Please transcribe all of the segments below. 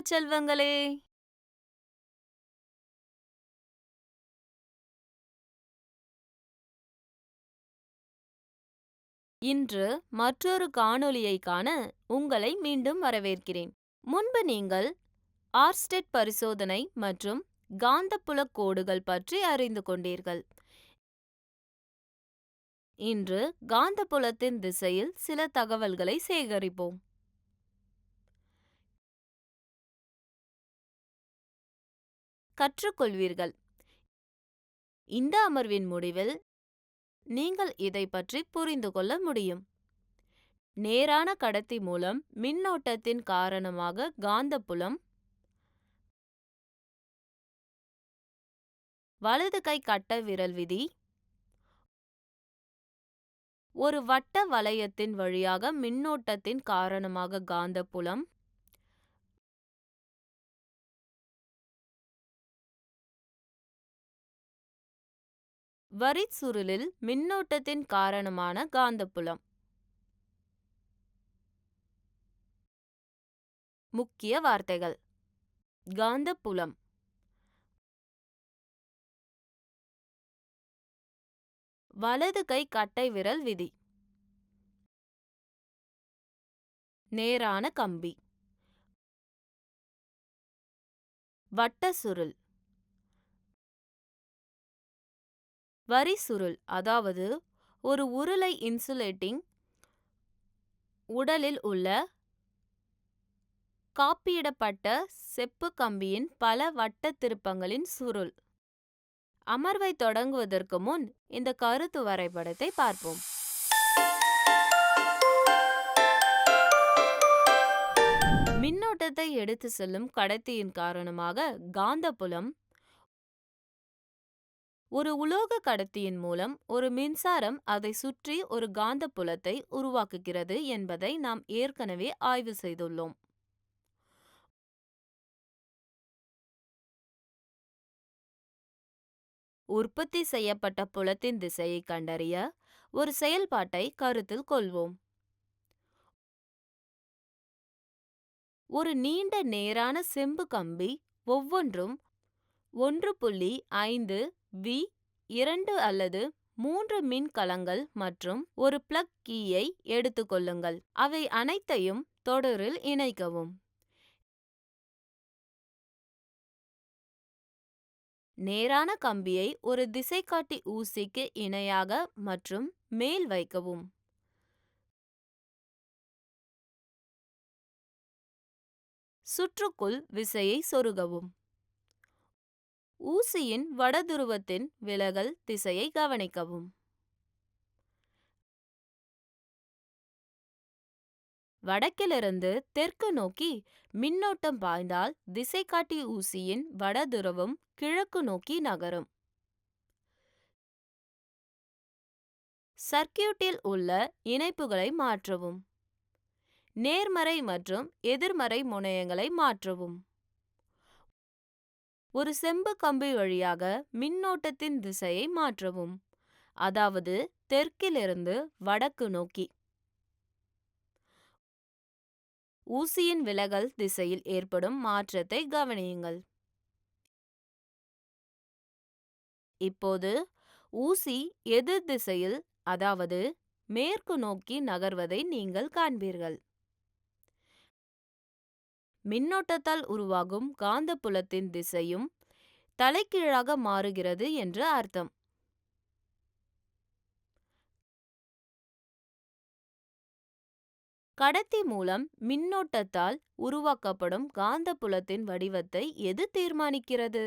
செல்வங்களே! இன்று மற்றொரு காணொளியை காண உங்களை மீண்டும் வரவேற்கிறேன். முன்பு நீங்கள் ஆர்ஸ்டெட் பரிசோதனை மற்றும் காந்தப்புலக் கோடுகள் பற்றி அறிந்து கொண்டீர்கள். இன்று காந்தப்புலத்தின் திசையில் சில தகவல்களை சேகரிப்போம். கற்றுக்கொள்வீர்கள். இந்த அமர்வின் முடிவில் நீங்கள் இதை பற்றி புரிந்து கொள்ள முடியும். நேரான கடத்தி மூலம் மின்னோட்டத்தின் காரணமாக காந்தப்புலம், வலது கை கட்டைவிரல் விதி, ஒரு வட்ட வளையத்தின் வழியாக மின்னோட்டத்தின் காரணமாக காந்தப்புலம், வரிச்சுருளில் மின்னோட்டத்தின் காரணமான காந்தப்புலம். முக்கிய வார்த்தைகள்: காந்தப்புலம், வலது கை கட்டைவிரல் விதி, நேரான கம்பி, வட்ட சுருள், வரிச்சுருள் அதாவது ஒரு உருளை இன்சுலேட்டிங் உடலில் உள்ள காப்பியிடப்பட்ட செப்பு கம்பியின் பல வட்ட திருப்பங்களின் சுருள். அமர்வை தொடங்குவதற்கு முன் இந்த கருத்து வரைபடத்தை பார்ப்போம். மின்னோட்டத்தை எடுத்து செல்லும் கடத்தியின் காரணமாக காந்தப்புலம் ஒரு உலோக கடத்தியின் மூலம் ஒரு மின்சாரம் அதை சுற்றி ஒரு காந்தப்புலத்தை உருவாக்குகிறது என்பதை நாம் ஏற்கனவே ஆய்வு செய்துள்ளோம். உற்பத்தி செய்யப்பட்ட புலத்தின் திசையை கண்டறிய ஒரு செயல்பாட்டை கருத்தில் கொள்வோம். ஒரு நீண்ட நேரான செம்பு கம்பி ஒவ்வொன்றும் 1.5 வி 2 அல்லது 3 மின்கலங்கள் மற்றும் ஒரு பிளக் கீயை எடுத்துக்கொள்ளுங்கள். அவை அனைத்தையும் தொடரில் இணைக்கவும். நேரான கம்பியை ஒரு திசைகாட்டி ஊசிக்கு இணையாக மற்றும் மேல் வைக்கவும். சுற்றுக்குள் விசையை சொருகவும். ஊசியின் வடதுருவத்தின் விலகல் திசையை கவனிக்கவும். வடக்கிலிருந்து தெற்கு நோக்கி மின்னோட்டம் பாய்ந்தால் திசைகாட்டி ஊசியின் வடதுருவம் கிழக்கு நோக்கி நகரும். சர்க்கியூட்டில் உள்ள இணைப்புகளை மாற்றவும். நேர்மறை மற்றும் எதிர்மறை முனையங்களை மாற்றவும். ஒரு செம்பு கம்பி வழியாக மின்னோட்டத்தின் திசையை மாற்றவும், அதாவது தெற்கிலிருந்து வடக்கு நோக்கி. ஊசியின் விலகல் திசையில் ஏற்படும் மாற்றத்தை கவனியுங்கள். இப்போது ஊசி எதிர் திசையில், அதாவது மேற்கு நோக்கி நகர்வதை நீங்கள் காண்பீர்கள். மின்னோட்டத்தால் உருவாகும் காந்தப்புலத்தின் திசையும் தலைகீழாக மாறுகிறது என்று அர்த்தம். கடத்தி மூலம் மின்னோட்டத்தால் உருவாக்கப்படும் காந்தப்புலத்தின் வடிவத்தை எது தீர்மானிக்கிறது?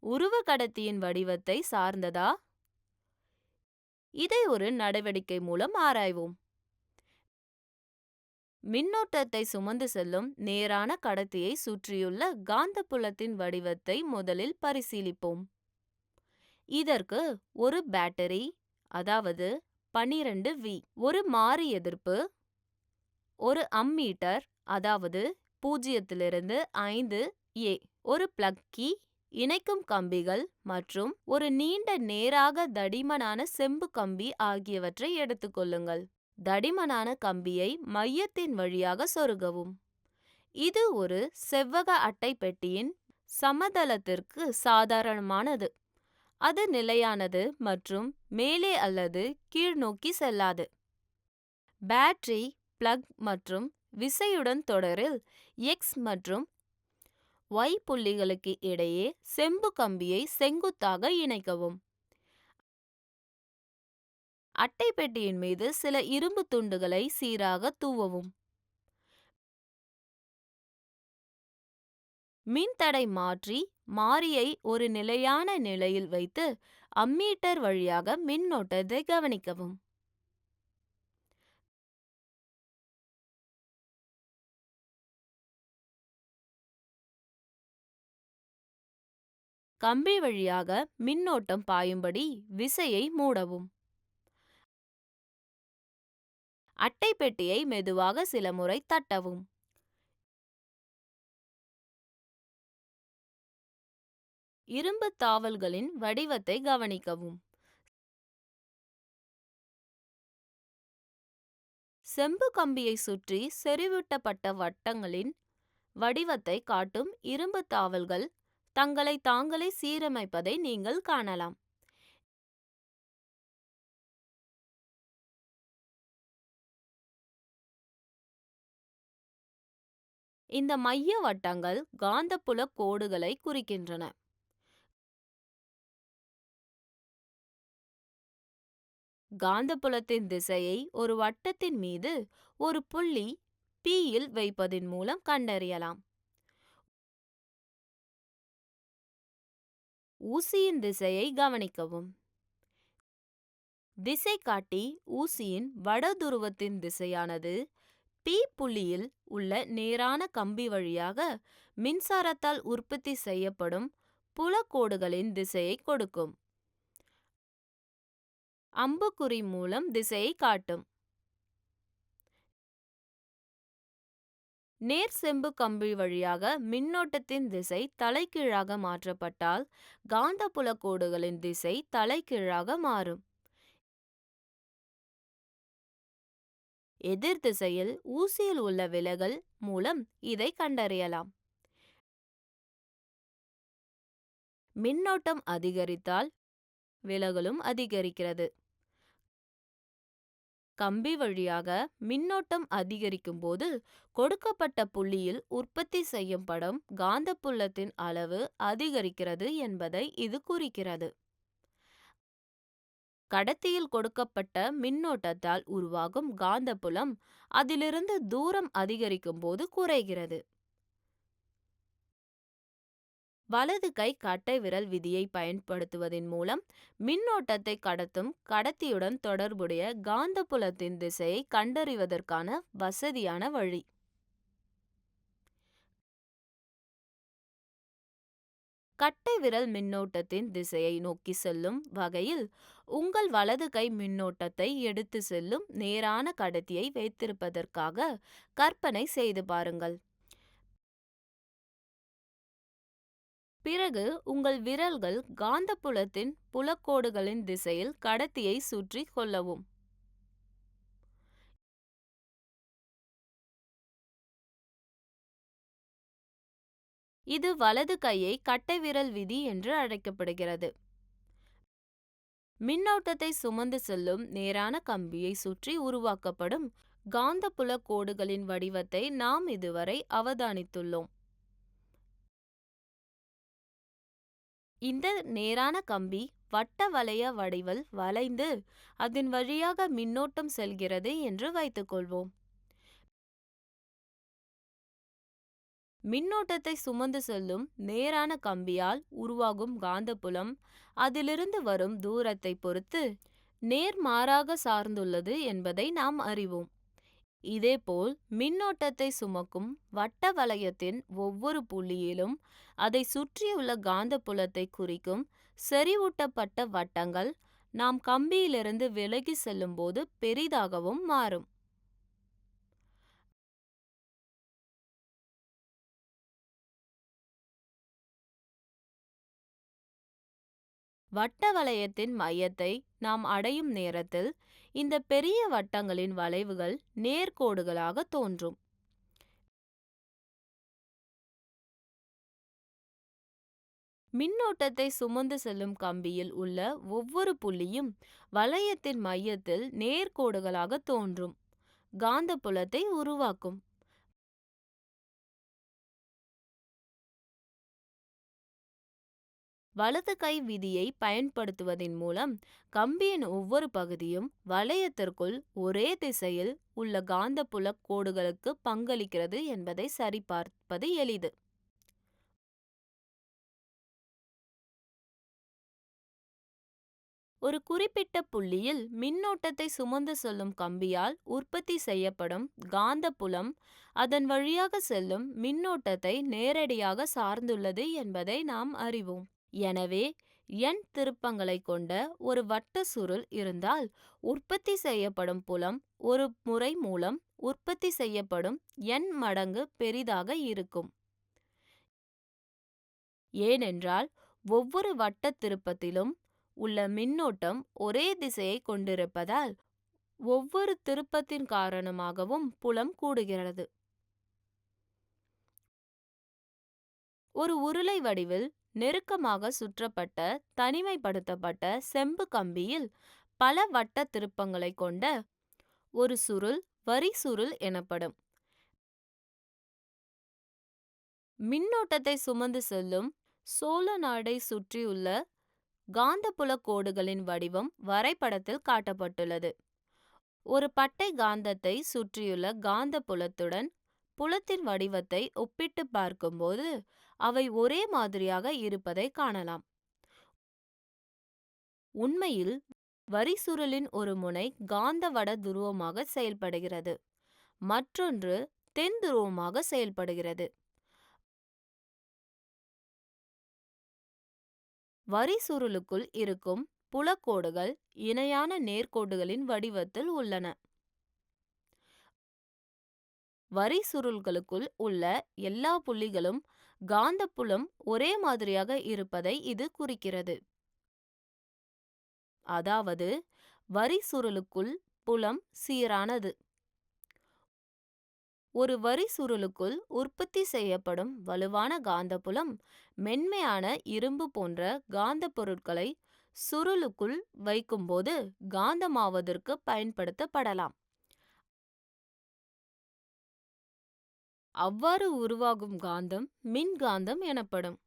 உருவ கடத்தியின் வடிவத்தை சார்ந்ததா? இதை ஒரு நடவடிக்கை மூலம் ஆராய்வோம். மின்னோட்டத்தை சுமந்து செல்லும் நேரான கடத்தியை சுற்றியுள்ள காந்தப்புலத்தின் வடிவத்தை முதலில் பரிசீலிப்போம். இதற்கு ஒரு பேட்டரி, அதாவது 12 வி, ஒரு மாறி எதிர்ப்பு, ஒரு அம்மீட்டர், அதாவது 0 - 5 ஏ, ஒரு பிளக் கீ, இணைக்கும் கம்பிகள் மற்றும் ஒரு நீண்ட நேராக தடிமனான செம்பு கம்பி ஆகியவற்றை எடுத்துக்கொள்ளுங்கள். தடிமனான கம்பியை மையத்தின் வழியாக சொருகவும். இது ஒரு செவ்வக அட்டை பெட்டியின் சமதளத்திற்கு சாதாரணமானது. அது நிலையானது மற்றும் மேலே அல்லது கீழ்நோக்கி செல்லாது. பேட்டரி, பிளக் மற்றும் விசையுடன் தொடரில் X மற்றும் Y புள்ளிகளுக்கு இடையே செம்பு கம்பியை செங்குத்தாக இணைக்கவும். அட்டை பெட்டியின் மீது சில இரும்பு துண்டுகளை சீராக தூவவும். மின்தடை மாற்றி மாறியை ஒரு நிலையான நிலையில் வைத்து அம்மீட்டர் வழியாக மின்னோட்டத்தை கவனிக்கவும். கம்பி வழியாக மின்னோட்டம் பாயும்படி விசையை மூடவும். அட்டை பெட்டியை மெதுவாக சில முறை தட்டவும். இரும்பு தாவல்களின் வடிவத்தை கவனிக்கவும். செம்பு கம்பியை சுற்றி செறிவூட்டப்பட்ட வட்டங்களின் வடிவத்தை காட்டும் இரும்பு தாவல்கள் தங்களை தாங்களே சீரமைப்பதை நீங்கள் காணலாம். இந்த மைய வட்டங்கள் காந்தப்புல கோடுகளை குறிக்கின்றன. காந்தப்புலத்தின் திசையை ஒரு வட்டத்தின் மீது ஒரு புள்ளி P-யில் வைப்பதின் மூலம் கண்டறியலாம். ஊசியின் திசையை கவனிக்கவும். திசை காட்டி ஊசியின் வட துருவத்தின் திசையானது P புள்ளியில் உள்ள நேரான கம்பி வழியாக மின்சாரத்தால் உற்பத்தி செய்யப்படும் புலக்கோடுகளின் திசையை கொடுக்கும். அம்புக்குறி மூலம் திசையை காட்டும். நேர் செம்பு கம்பி வழியாக மின்னோட்டத்தின் திசை தலைகீழாக மாற்றப்பட்டால் காந்தப்புல கோடுகளின் திசை தலைகீழாக மாறும். எதிர் திசையில் ஊசியில் உள்ள விலகல் மூலம் இதை கண்டறியலாம். மின்னோட்டம் அதிகரித்தால் விலகலும் அதிகரிக்கிறது. கம்பி வழியாக மின்னோட்டம் அதிகரிக்கும் போது கொடுக்கப்பட்ட புள்ளியில் உற்பத்தி செய்யப்படும் காந்தப்புலத்தின் அளவு அதிகரிக்கிறது என்பதை இது குறிக்கிறது. கடத்தியில் கொடுக்கப்பட்ட மின்னோட்டத்தால் உருவாகும் காந்தப்புலம் அதிலிருந்து தூரம் அதிகரிக்கும் போது குறைகிறது. வலது கை கட்டை விரல் விதியை பயன்படுத்துவதன் மூலம் மின்னோட்டத்தை கடத்தும் கடத்தியுடன் தொடர்புடைய காந்தப்புலத்தின் திசையை கண்டறிவதற்கான வசதியான வழி. கட்டை விரல் மின்னோட்டத்தின் திசையை நோக்கி செல்லும் வகையில் உங்கள் வலது கை மின்னோட்டத்தை எடுத்து செல்லும் நேரான கடத்தியை வைத்திருப்பதற்காக கற்பனை செய்து பாருங்கள். பிறகு உங்கள் விரல்கள் காந்தப்புலத்தின் புலக்கோடுகளின் திசையில் கடத்தியை சுற்றி கொள்ளவும். இது வலது கையை கட்டைவிரல் விதி என்று அழைக்கப்படுகிறது. மின்னோட்டத்தை சுமந்து செல்லும் நேரான கம்பியை சுற்றி உருவாக்கப்படும் காந்தப்புல கோடுகளின் வடிவத்தை நாம் இதுவரை அவதானித்துள்ளோம். இந்த நேரான கம்பி வட்ட வளைய வடிவில் வளைந்து அதன் வழியாக மின்னோட்டம் செல்கிறது என்று வைத்துக்கொள்வோம். மின்னோட்டத்தை சுமந்து செல்லும் நேரான கம்பியால் உருவாகும் காந்தப்புலம் அதிலிருந்து வரும் தூரத்தை பொறுத்து நேர்மாறாக சார்ந்துள்ளது என்பதை நாம் அறிவோம். இதேபோல் மின்னோட்டத்தை சுமக்கும் வட்ட வளையத்தின் ஒவ்வொரு புள்ளியிலும் அதை சுற்றியுள்ள காந்தப்புலத்தை குறிக்கும் செறிவூட்டப்பட்ட வட்டங்கள் நாம் கம்பியிலிருந்து விலகி செல்லும்போது பெரிதாகவும் மாறும். வட்ட வளையத்தின் மையத்தை நாம் அடையும் நேரத்தில் இந்த பெரிய வட்டங்களின் வளைவுகள் நேர்கோடுகளாக தோன்றும். மின்னோட்டத்தை சுமந்து செல்லும் கம்பியில் உள்ள ஒவ்வொரு புள்ளியும் வளையத்தின் மையத்தில் நேர்கோடுகளாக தோன்றும் காந்தப்புலத்தை உருவாக்கும். வலது கை விதியை பயன்படுத்துவதன் மூலம் கம்பியின் ஒவ்வொரு பகுதியும் வளையத்திற்குள் ஒரே திசையில் உள்ள காந்தப்புல கோடுகளுக்கு பங்களிக்கிறது என்பதை சரிபார்ப்பது எளிது. ஒரு குறிப்பிட்ட புள்ளியில் மின்னோட்டத்தை சுமந்து செல்லும் கம்பியால் உற்பத்தி செய்யப்படும் காந்தப்புலம் அதன் வழியாக செல்லும் மின்னோட்டத்தை நேரடியாக சார்ந்துள்ளது என்பதை நாம் அறிவோம். எனவே N திருப்பங்களை கொண்ட ஒரு வட்ட சுருள் இருந்தால் உற்பத்தி செய்யப்படும் புலம் ஒரு முறை மூலம் உற்பத்தி செய்யப்படும் N மடங்கு பெரிதாக இருக்கும். ஏனென்றால் ஒவ்வொரு வட்ட திருப்பத்திலும் உள்ள மின்னோட்டம் ஒரே திசையை கொண்டிருப்பதால் ஒவ்வொரு திருப்பத்தின் காரணமாகவும் புலம் கூடுகிறது. ஒரு உருளை வடிவில் நெருக்கமாக சுற்றப்பட்ட தனிமைப்படுத்தப்பட்ட செம்பு கம்பியில் பல வட்ட திருப்பங்களை கொண்ட ஒரு சுருள் வரி சுருள் எனப்படும். மின்னோட்டத்தை சுமந்து செல்லும் சோலனாய்டை சுற்றியுள்ள காந்தப்புல கோடுகளின் வடிவம் வரைபடத்தில் காட்டப்பட்டுள்ளது. ஒரு பட்டை காந்தத்தை சுற்றியுள்ள காந்த புலத்துடன் புலத்தின் வடிவத்தை ஒப்பிட்டு பார்க்கும்போது அவை ஒரே மாதிரியாக இருப்பதை காணலாம். உண்மையில் வரி சுருளின் ஒரு முனை காந்த வட துருவமாக செயல்படுகிறது, மற்றொன்று தென் துருவமாக செயல்படுகிறது. வரி சுருளுக்குள் இருக்கும் புலக்கோடுகள் இணையான நேர்கோடுகளின் வடிவத்தில் உள்ளன. வரி சுருள்களுக்குள் உள்ள எல்லா புள்ளிகளும் காந்தப்புலம் ஒரே மாதிரியாக இருப்பதை இது குறிக்கிறது. அதாவது வரி சுருளுக்குள் புலம் சீரானது. ஒரு வரி சுருளுக்குள் உற்பத்தி செய்யப்படும் வலுவான காந்தப்புலம் மென்மையான இரும்பு போன்ற காந்த பொருட்களை சுருளுக்குள் வைக்கும்போது காந்தமாவதற்கு பயன்படுத்தப்படலாம். அவ்வாறு உருவாகும் காந்தம் மின்காந்தம் எனப்படும்.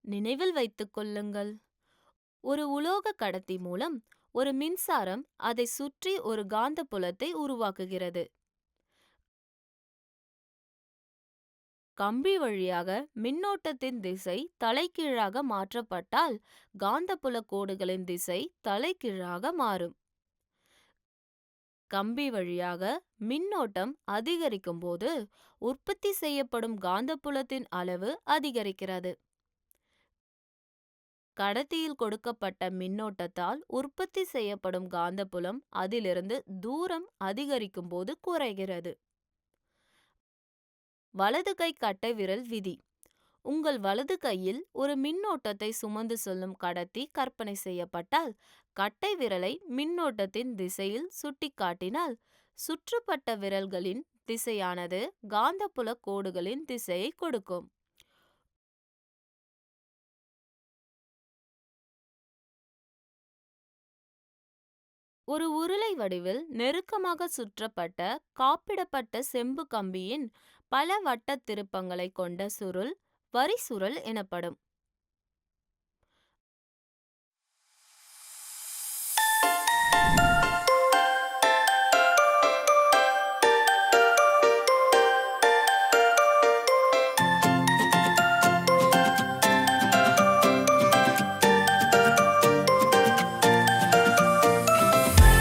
நினைவில் வைத்துக் கொள்ளுங்கள், ஒரு உலோக கடத்தி மூலம் ஒரு மின்சாரம் அதை சுற்றி ஒரு காந்த புலத்தை உருவாக்குகிறது. கம்பி வழியாக மின்னோட்டத்தின் திசை தலைகீழாக மாற்றப்பட்டால் காந்தப்புல கோடுகளின் திசை தலைகீழாக மாறும். கம்பி வழியாக மின்னோட்டம் அதிகரிக்கும் போது உற்பத்தி செய்யப்படும் காந்தப்புலத்தின் அளவு அதிகரிக்கிறது. கடத்தியில் கொடுக்கப்பட்ட மின்னோட்டத்தால் உற்பத்தி செய்யப்படும் காந்தப்புலம் அதிலிருந்து தூரம் அதிகரிக்கும் போது குறைகிறது. வலது கை கட்டை விரல் விதி. உங்கள் வலது கையில் ஒரு மின்னோட்டத்தை சுமந்து செல்லும் கடத்தி கற்பனை செய்யப்பட்டால் கட்டை விரலை மின்னோட்டத்தின் திசையில் சுட்டிக்காட்டினால் சுற்றப்பட்ட விரல்களின் திசையானது காந்தப்புல கோடுகளின் திசையை கொடுக்கும். ஒரு உருளை வடிவில் நெருக்கமாக சுற்றப்பட்ட காப்பிடப்பட்ட செம்பு கம்பியின் பல வட்ட திருப்பங்களை கொண்ட சுருள் வரி சுருள் எனப்படும்.